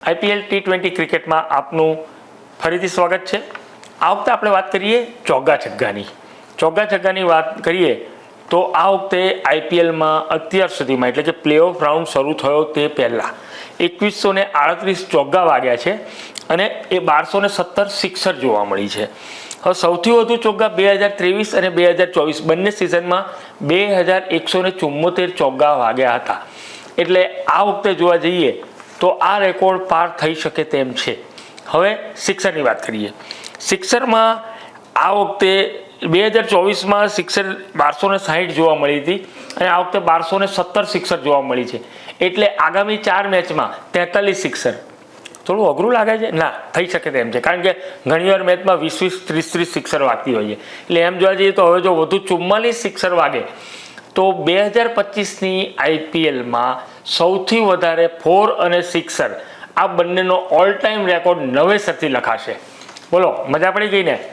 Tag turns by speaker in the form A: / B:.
A: IPL T20 ક્રિકેટમાં આપનું ફરીથી સ્વાગત છે। આ વખતે આપણે વાત કરીએ ચોગ્ગા છગ્ગાની વાત કરીએ તો આ વખતે આઈપીએલમાં અત્યાર સુધીમાં એટલે કે પ્લેઓફ રાઉન્ડ શરૂ થયો તે પહેલાં 2138 ચોગ્ગા વાગ્યા છે અને એ 1217 સિક્સર જોવા મળી છે। હવે સૌથી વધુ ચોગ્ગા 2023 અને 2024 બંને સિઝનમાં 2174 ચોગ્ગા વાગ્યા હતા। એટલે આ વખતે જોવા જઈએ તો આ રેકોર્ડ પાર થઈ શકે તેમ છે। હવે સિક્સરની વાત કરીએ। સિક્સરમાં આ વખતે 2024માં સિક્સર 1260 જોવા મળી હતી અને આ વખતે 1217 સિક્સર જોવા મળી છે। એટલે આગામી 4 મેચમાં 43 સિક્સર થોડું અઘરું લાગે છે? ના, થઈ શકે તેમ છે, કારણ કે ઘણીવાર મેચમાં 20-20, 30-30 સિક્સર વાગતી હોય છે। એટલે એમ જોવા જઈએ તો હવે જો વધુ 44 સિક્સર વાગે તો 2025ની આઈપીએલમાં સૌથી વધારે 4 અને સિક્સર આ બંનેનો ઓલ ટાઈમ રેકોર્ડ નવેસરથી લખાશે। બોલો, મજા પડી ગઈ ને?